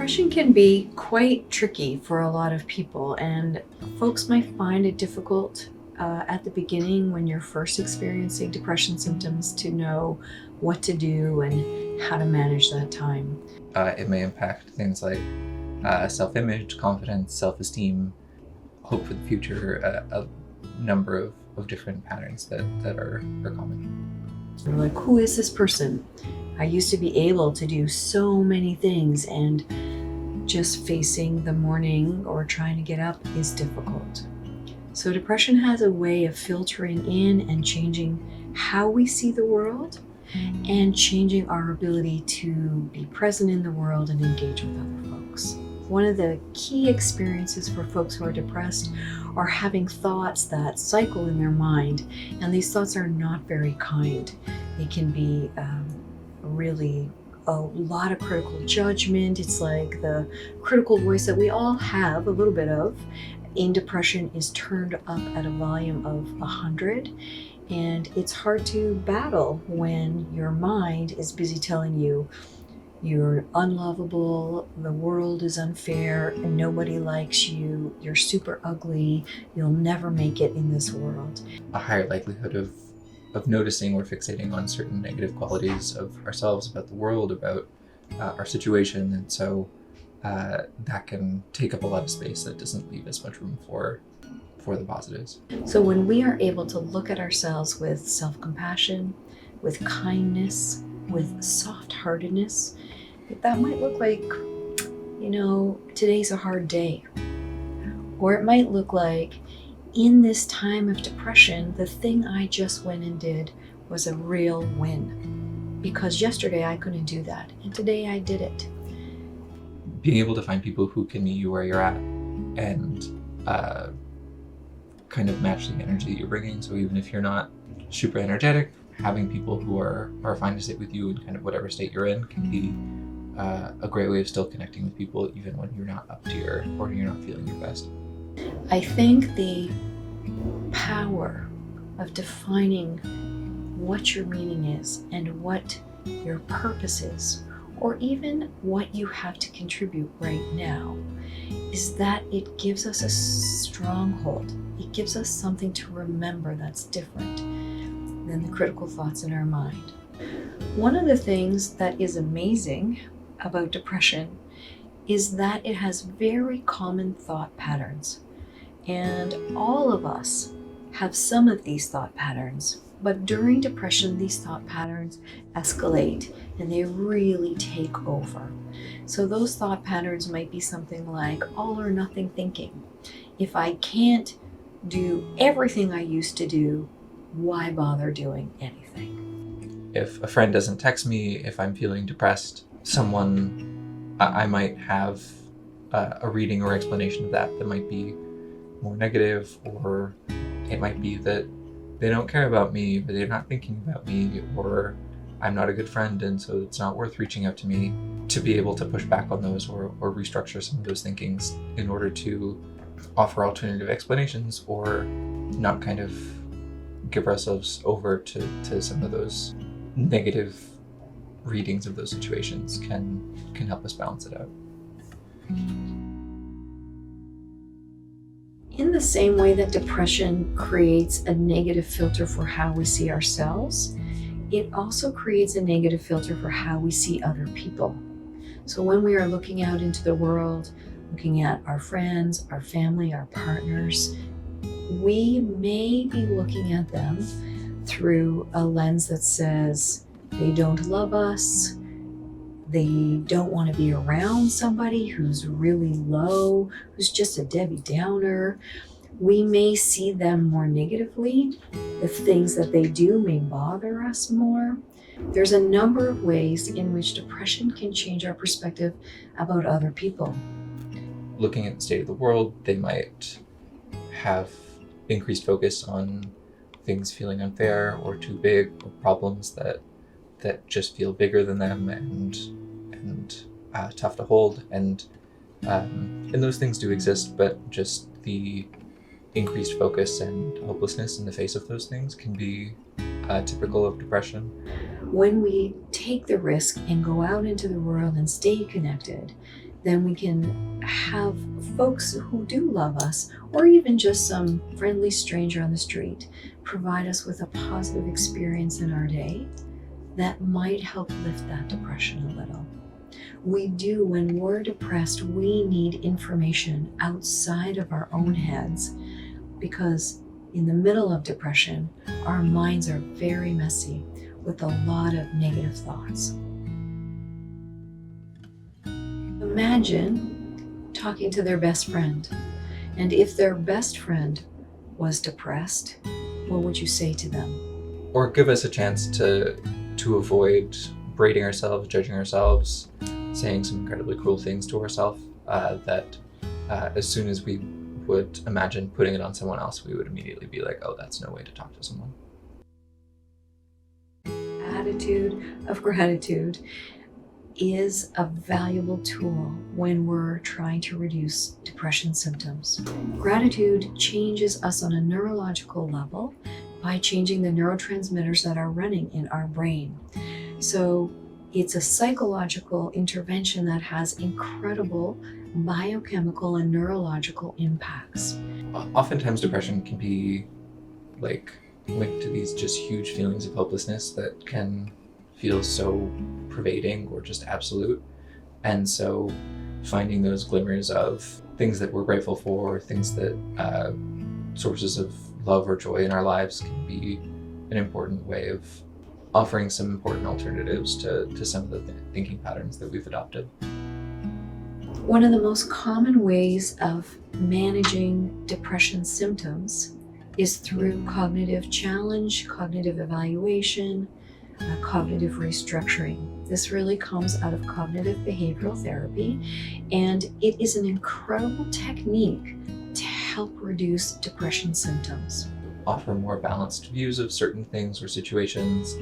Depression can be quite tricky for a lot of people, and folks might find it difficult at the beginning when you're first experiencing depression symptoms to know what to do and how to manage that time. It may impact things like self-image, confidence, self-esteem, hope for the future, a number of different patterns that are common. You're like, who is this person? I used to be able to do so many things, and just facing the morning or trying to get up is difficult. So depression has a way of filtering in and changing how we see the world and changing our ability to be present in the world and engage with other folks. One of the key experiences for folks who are depressed are having thoughts that cycle in their mind, and these thoughts are not very kind. They can be really a lot of critical judgment. It's like the critical voice that we all have a little bit of in depression is turned up at a volume of 100, and it's hard to battle when your mind is busy telling you you're unlovable, the world is unfair, and nobody likes you, you're super ugly, you'll never make it in this world. A higher likelihood of noticing or fixating on certain negative qualities of ourselves, about the world, about our situation, and so that can take up a lot of space that doesn't leave as much room for the positives. So when we are able to look at ourselves with self-compassion, with kindness, with soft-heartedness, that might look like, today's a hard day. Or it might look like, in this time of depression, the thing I just went and did was a real win. Because yesterday I couldn't do that, and today I did it. Being able to find people who can meet you where you're at and kind of match the energy that you're bringing. So even if you're not super energetic, having people who are fine to sit with you in kind of whatever state you're in can be a great way of still connecting with people even when you're not up to or you're not feeling your best. I think the power of defining what your meaning is and what your purpose is, or even what you have to contribute right now, is that it gives us a stronghold. It gives us something to remember that's different than the critical thoughts in our mind. One of the things that is amazing about depression is that it has very common thought patterns. And all of us have some of these thought patterns, but during depression, these thought patterns escalate and they really take over. So those thought patterns might be something like all or nothing thinking. If I can't do everything I used to do, why bother doing anything? If a friend doesn't text me, if I'm feeling depressed, I might have a reading or explanation of that might be more negative, or it might be that they don't care about me, or they're not thinking about me, or I'm not a good friend and so it's not worth reaching out to me. To be able to push back on those or restructure some of those thinkings in order to offer alternative explanations or not kind of give ourselves over to some of those negative readings of those situations can help us balance it out. In the same way that depression creates a negative filter for how we see ourselves, it also creates a negative filter for how we see other people. So when we are looking out into the world, looking at our friends, our family, our partners, we may be looking at them through a lens that says they don't love us, they don't want to be around somebody who's really low, who's just a Debbie Downer. We may see them more negatively. The things that they do may bother us more. There's a number of ways in which depression can change our perspective about other people. Looking at the state of the world, they might have increased focus on things feeling unfair or too big, or problems that just feel bigger than them and tough to hold. And those things do exist, but just the increased focus and hopelessness in the face of those things can be typical of depression. When we take the risk and go out into the world and stay connected, then we can have folks who do love us, or even just some friendly stranger on the street, provide us with a positive experience in our day that might help lift that depression a little. When we're depressed, we need information outside of our own heads, because in the middle of depression, our minds are very messy with a lot of negative thoughts. Imagine talking to their best friend, and if their best friend was depressed, what would you say to them? Or give us a chance to avoid berating ourselves, judging ourselves, saying some incredibly cruel things to ourselves, that as soon as we would imagine putting it on someone else, we would immediately be like, oh, that's no way to talk to someone. Attitude of gratitude is a valuable tool when we're trying to reduce depression symptoms. Gratitude changes us on a neurological level by changing the neurotransmitters that are running in our brain. So it's a psychological intervention that has incredible biochemical and neurological impacts. Oftentimes depression can be like linked to these just huge feelings of hopelessness that can feel so pervading or just absolute. And so finding those glimmers of things that we're grateful for, things that sources of love or joy in our lives, can be an important way of offering some important alternatives to some of the thinking patterns that we've adopted. One of the most common ways of managing depression symptoms is through cognitive challenge, cognitive evaluation, cognitive restructuring. This really comes out of cognitive behavioral therapy, and it is an incredible technique to help reduce depression symptoms. Offer more balanced views of certain things or situations,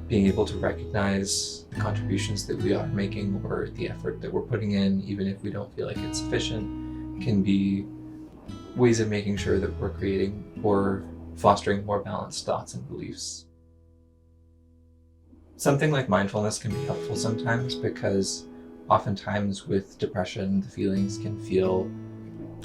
being able to recognize the contributions that we are making or the effort that we're putting in, even if we don't feel like it's sufficient, can be ways of making sure that we're creating or fostering more balanced thoughts and beliefs. Something like mindfulness can be helpful sometimes, because oftentimes with depression, the feelings can feel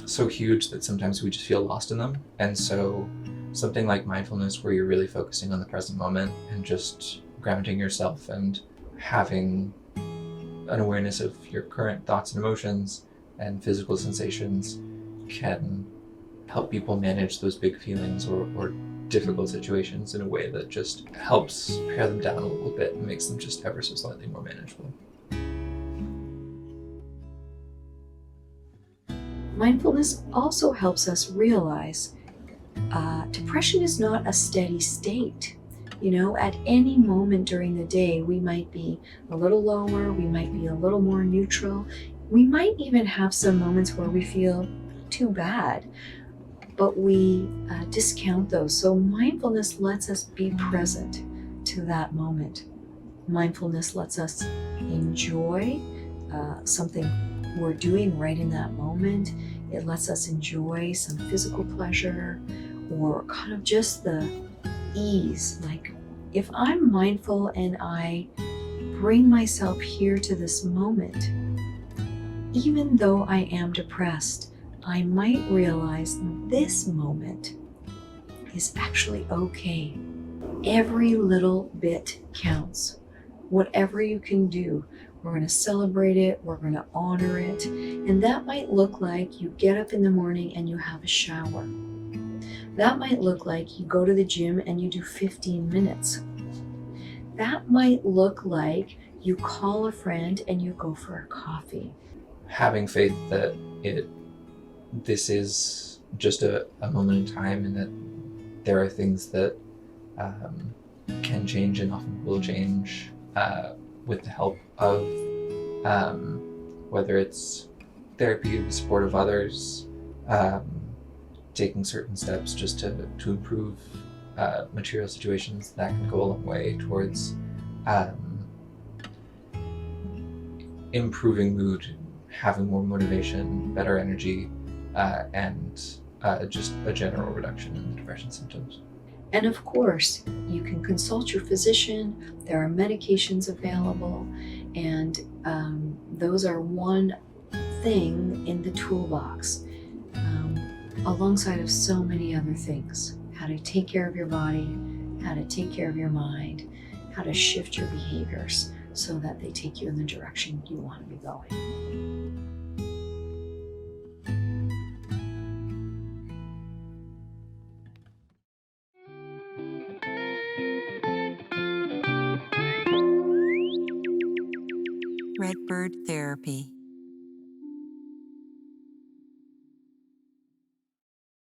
so huge that sometimes we just feel lost in them. And so something like mindfulness, where you're really focusing on the present moment and just grounding yourself and having an awareness of your current thoughts and emotions and physical sensations, can help people manage those big feelings or difficult situations in a way that just helps pare them down a little bit and makes them just ever so slightly more manageable. Mindfulness also helps us realize depression is not a steady state. At any moment during the day, we might be a little lower, we might be a little more neutral. We might even have some moments where we feel too bad, but we discount those. So mindfulness lets us be present to that moment. Mindfulness lets us enjoy something we're doing right in that moment. It lets us enjoy some physical pleasure, or kind of just the ease. Like, if I'm mindful and I bring myself here to this moment, even though I am depressed, I might realize this moment is actually okay. Every little bit counts. Whatever you can do, we're going to celebrate it, we're going to honor it. And that might look like you get up in the morning and you have a shower. That might look like you go to the gym and you do 15 minutes. That might look like you call a friend and you go for a coffee. Having faith that this is just a moment in time, and that there are things that can change and often will change with the help of whether it's therapy, the support of others, taking certain steps just to improve material situations. That can go a long way towards improving mood, having more motivation, better energy, and just a general reduction in the depression symptoms. And of course, you can consult your physician. There are medications available, and those are one thing in the toolbox, alongside of so many other things. How to take care of your body, how to take care of your mind, how to shift your behaviors so that they take you in the direction you want to be going. Redbird Therapy.